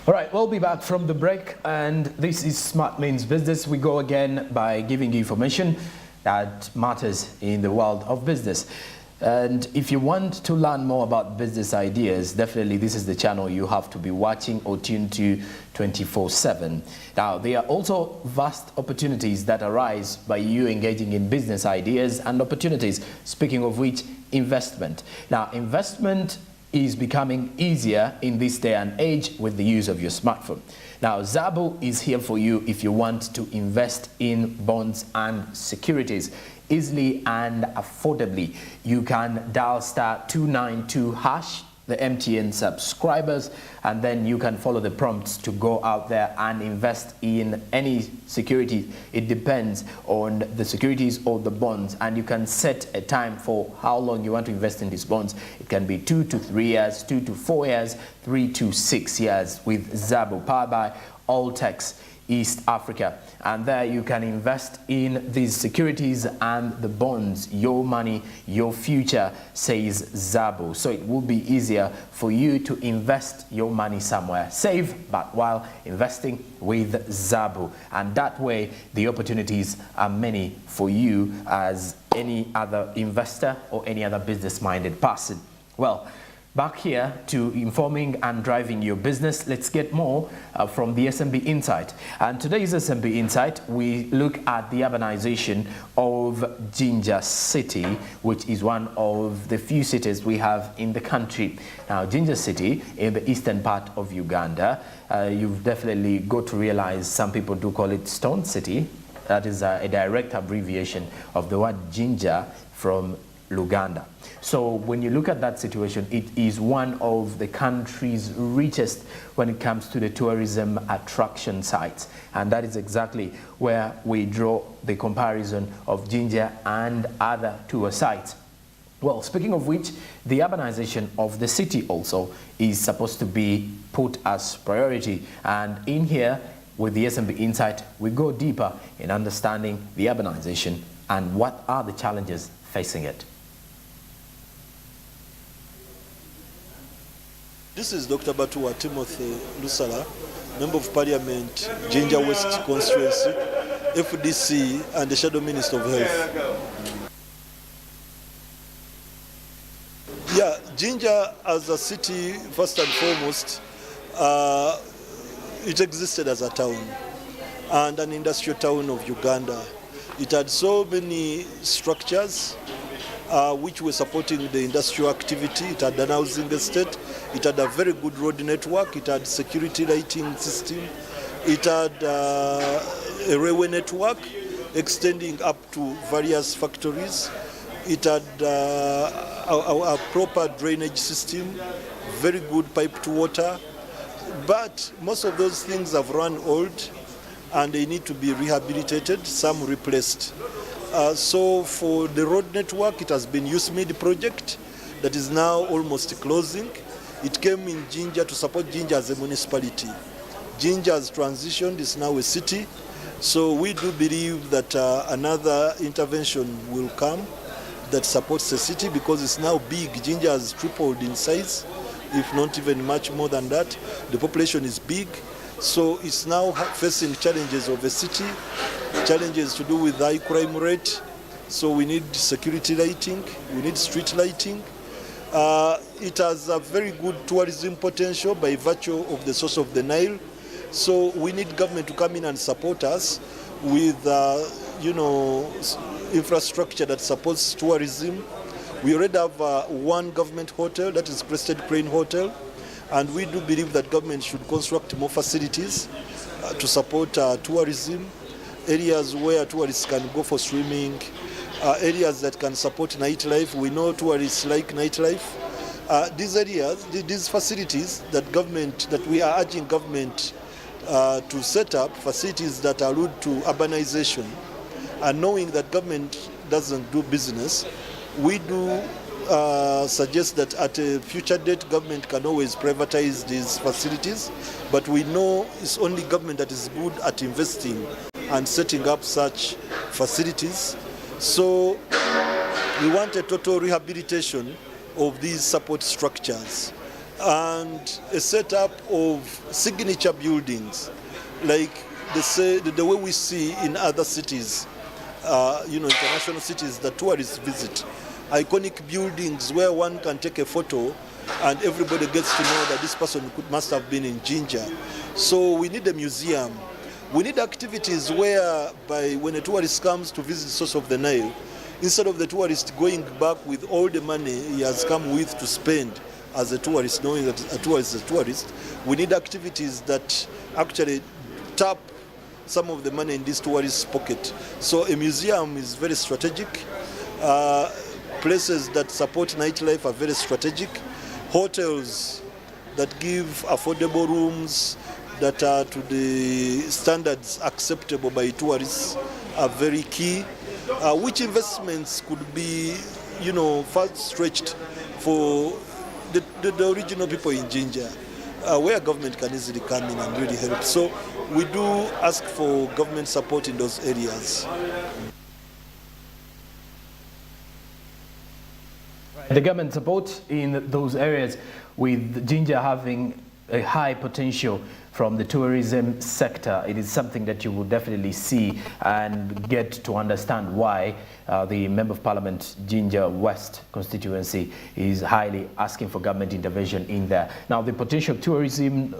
All right, we'll be back from the break, and this is Smart Means Business. We go again by giving you information that matters in the world of business. And if you want to learn more about business ideas, definitely this is the channel you have to be watching or tuned to 24/7. Now, there are also vast opportunities that arise by you engaging in business ideas and opportunities. Speaking of which, investment. Now, investment is becoming easier in this day and age with the use of your smartphone. Now, Zabo is here for you if you want to invest in bonds and securities easily and affordably. You can dial *292# the MTN subscribers, and then you can follow the prompts to go out there and invest in any security. It depends on the securities or the bonds, and you can set a time for how long you want to invest in these bonds. It can be 2 to 3 years, 2 to 4 years, 3 to 6 years with Zabo, powered by Alltex East Africa. And there you can invest in these securities and the bonds. Your money, your future, says Zabo. So it will be easier for you to invest your money somewhere. Save, but while investing with Zabo. And that way, the opportunities are many for you as any other investor or any other business-minded person. Well, back here to informing and driving your business, let's get more from the SMB Insight. And today's SMB Insight, we look at the urbanization of Jinja City, which is one of the few cities we have in the country. Now, Jinja City, in the eastern part of Uganda, you've definitely got to realize some people do call it Stone City. That is a direct abbreviation of the word Jinja from Luganda. So when you look at that situation, it is one of the country's richest when it comes to the tourism attraction sites. And that is exactly where we draw the comparison of Jinja and other tour sites. Well, speaking of which, the urbanization of the city also is supposed to be put as priority. And in here, with the SMB Insight, we go deeper in understanding the urbanization and what are the challenges facing it. This is Dr. Batua Timothy Lusala, Member of Parliament, Jinja West Constituency, FDC, and the Shadow Minister of Health. Yeah, Jinja as a city, first and foremost, it existed as a town and an industrial town of Uganda. It had so many structures which were supporting the industrial activity. It had an housing estate. It had a very good road network. It had security lighting system. It had a railway network extending up to various factories. It had a proper drainage system, very good pipe to water. But most of those things have run old and they need to be rehabilitated, some replaced. So for the road network, it has been USMID project that is now almost closing. It came in Jinja to support Jinja as a municipality. Jinja has transitioned, is now a city. So we do believe that another intervention will come that supports the city because it's now big. Jinja has tripled in size, if not even much more than that. The population is big. So it's now facing challenges of a city, challenges to do with high crime rate. So we need security lighting, we need street lighting. It has a very good tourism potential by virtue of the source of the Nile. So we need government to come in and support us with, infrastructure that supports tourism. We already have one government hotel, that is Crested Crane Hotel. And we do believe that government should construct more facilities to support tourism, areas where tourists can go for swimming, areas that can support nightlife. We know tourists like nightlife. These areas, these facilities that we are urging government to set up, facilities that allude to urbanization, and knowing that government doesn't do business, we do suggest that at a future date, government can always privatize these facilities, but we know it's only government that is good at investing and setting up such facilities. So we want a total rehabilitation of these support structures. and a setup of signature buildings, like the way we see in other cities, international cities that tourists visit. Iconic buildings where one can take a photo and everybody gets to know that this person must have been in Jinja. So we need a museum. We need activities whereby when a tourist comes to visit the source of the Nile, instead of the tourist going back with all the money he has come with to spend as a tourist, knowing that a tourist is a tourist, we need activities that actually tap some of the money in this tourist's pocket. So a museum is very strategic. Places that support nightlife are very strategic. Hotels that give affordable rooms that are to the standards acceptable by tourists are very key. Which investments could be, far stretched for the original people in Jinja, where government can easily come in and really help. So we do ask for government support in those areas. The government support in those areas, with Jinja having a high potential from the tourism sector, it is something that you will definitely see and get to understand why the Member of Parliament Jinja West constituency is highly asking for government intervention in there. Now, the potential of tourism,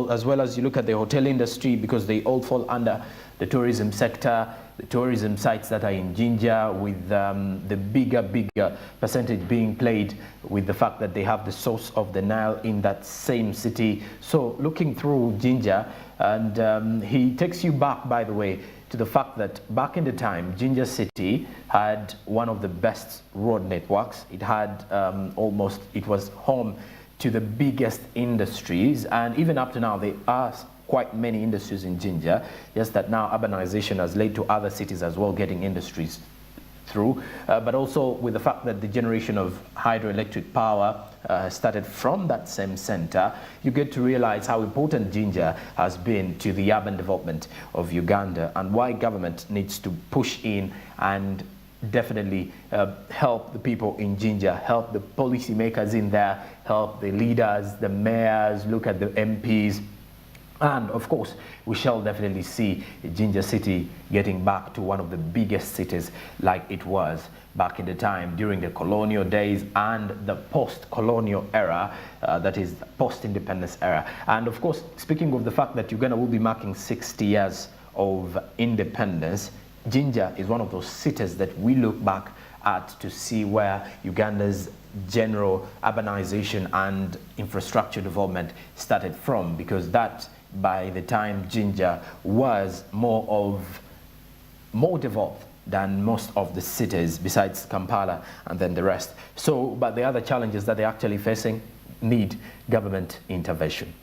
as well as you look at the hotel industry, because they all fall under the tourism sector, the tourism sites that are in Jinja, with the bigger percentage being played with the fact that they have the source of the Nile in that same city. So looking through Jinja, and he takes you back, by the way, to the fact that back in the time, Jinja City had one of the best road networks. It had it was home to the biggest industries, and even up to now, there are quite many industries in Jinja, just that now urbanization has led to other cities as well getting industries through, but also with the fact that the generation of hydroelectric power started from that same center, you get to realize how important Jinja has been to the urban development of Uganda, and why government needs to push in and definitely help the people in Jinja, help the policymakers in there, help the leaders, the mayors, look at the MPs. And of course, we shall definitely see Jinja City getting back to one of the biggest cities like it was back in the time during the colonial days and the post-colonial era, that is post-independence era. And of course, speaking of the fact that Uganda will be marking 60 years of independence, Jinja is one of those cities that we look back at to see where Uganda's general urbanization and infrastructure development started from, because that, by the time Jinja was more developed than most of the cities besides Kampala and then the rest. So, but the other challenges that they're actually facing need government intervention.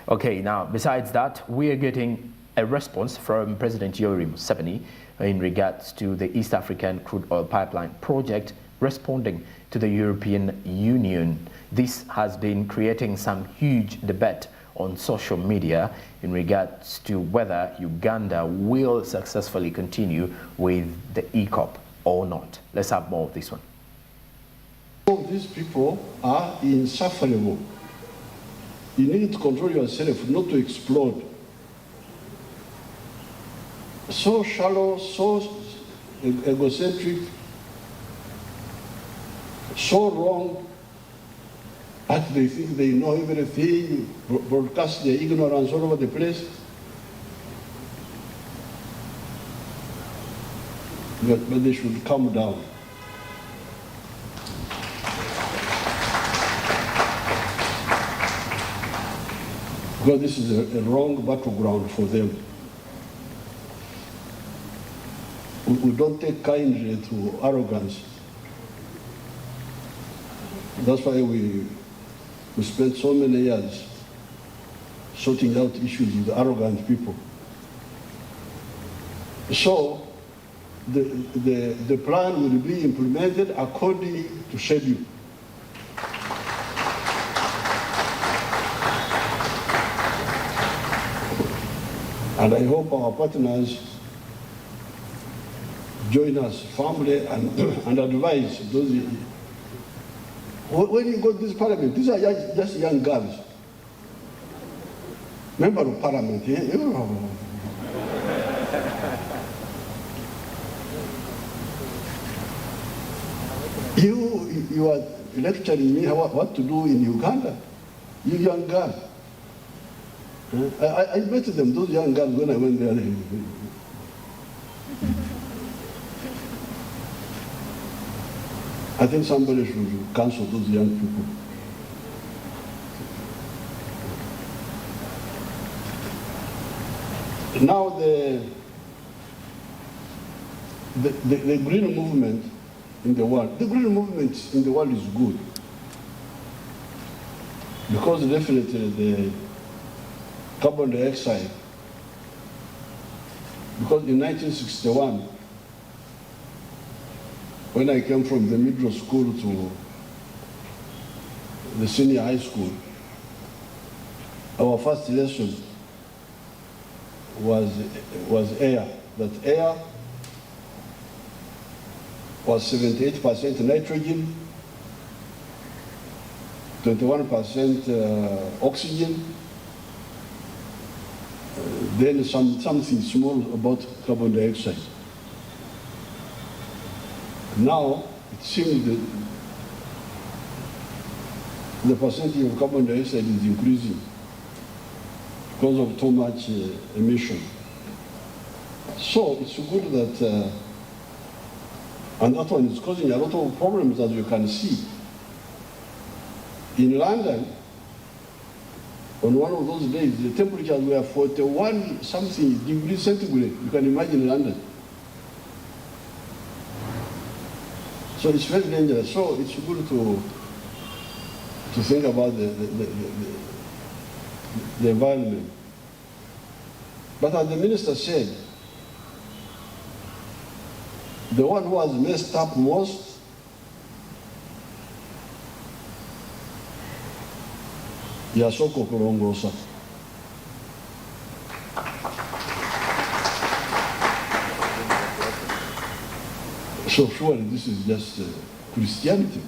Okay, now besides that, we are getting a response from President Yoweri Museveni in regards to the East African crude oil pipeline project, responding to the European Union. This has been creating some huge debate on social media in regards to whether Uganda will successfully continue with the EACOP or not. Let's have more of this one. These people are insufferable. You need to control yourself not to explode. So shallow, so egocentric, so wrong, that they think they know everything, broadcast their ignorance all over the place. But they should calm down. Because this is a wrong battleground for them. We don't take kindly to arrogance. That's why we spent so many years sorting out issues with arrogant people. So the plan will be implemented according to schedule. And I hope our partners join us firmly and advise those When you go to this parliament, these are just young girls. Member of parliament, You are lecturing me what to do in Uganda, you young girl. I met them, those young girls, when I went there. I think somebody should cancel those young people. Now the green movement in the world, is good. Because definitely the carbon dioxide, because in 1961, when I came from the middle school to the senior high school, our first lesson was air. That air was 78% nitrogen, 21% oxygen, then something small about carbon dioxide. Now, it seems that the percentage of carbon dioxide is increasing because of too much emission. So it's good that, and that one is causing a lot of problems, as you can see. In London, on one of those days, the temperatures were 41 something degrees centigrade. You can imagine London. So it's very dangerous. So it's good to think about the environment. But as the minister said, the one who has messed up most Yasoko Korongosa. So surely this is just Christianity.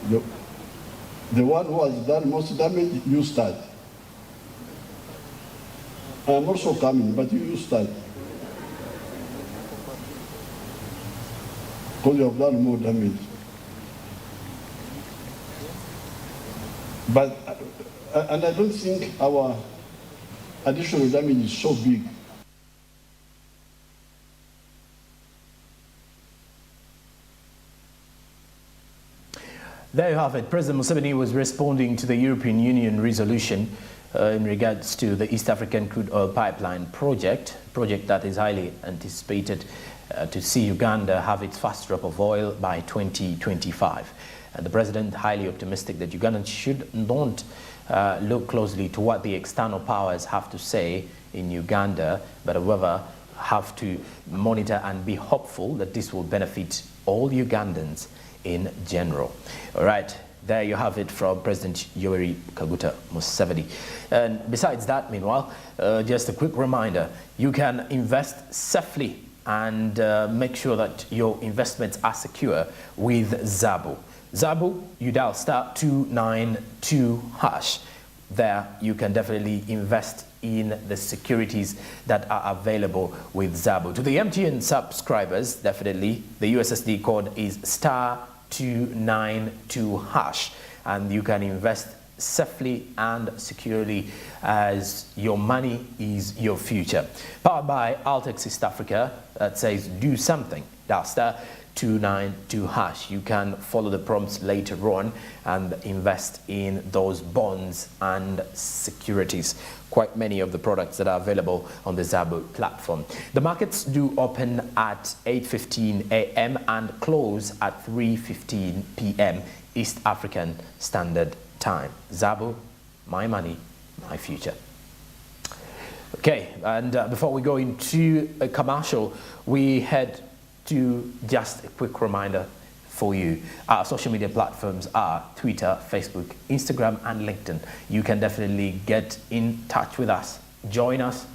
The one who has done most damage, you start. I am also coming, but you start. Because you have done more damage. But, and I don't think our additional damage is so big. There you have it. President Museveni was responding to the European Union resolution in regards to the East African crude oil pipeline project that is highly anticipated to see Uganda have its first drop of oil by 2025. And the president highly optimistic that Ugandans should not look closely to what the external powers have to say in Uganda, but however have to monitor and be hopeful that this will benefit all Ugandans in general. All right, there you have it from President Yoweri Kaguta Museveni. And besides that, meanwhile, just a quick reminder, you can invest safely and make sure that your investments are secure with Zabo. Zabo, you dial *292#. There you can definitely invest in the securities that are available with Zabo. To the MTN subscribers, definitely the USSD code is *292#, and you can invest safely and securely as your money is your future. Powered by Altex East Africa, that says do something. Dial *292#. You can follow the prompts later on and invest in those bonds and securities. Quite many of the products that are available on the Zabo platform. The markets do open at 8:15 a.m. and close at 3:15 p.m. East African Standard Time. Zabo, my money, my future. Okay, and before we go into a commercial, we head to just a quick reminder for you. Our social media platforms are Twitter, Facebook, Instagram, and LinkedIn. You can definitely get in touch with us, join us,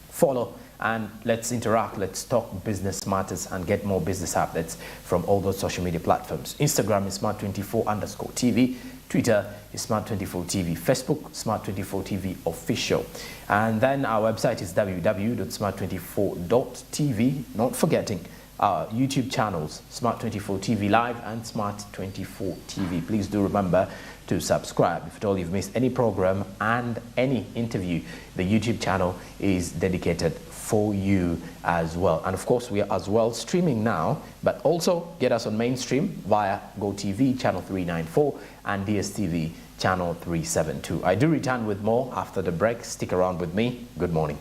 follow, and let's interact, let's talk business matters and get more business updates from all those social media platforms. Instagram is Smart24_TV, Twitter is Smart24TV, Facebook Smart24TV Official, and then our website is www.smart24.tv, not forgetting our YouTube channels, Smart24 TV Live and Smart24 TV. Please do remember to subscribe. If at all you've missed any program and any interview, the YouTube channel is dedicated for you as well. And of course, we are as well streaming now, but also get us on mainstream via GoTV channel 394 and DSTV channel 372. I do return with more after the break. Stick around with me. Good morning.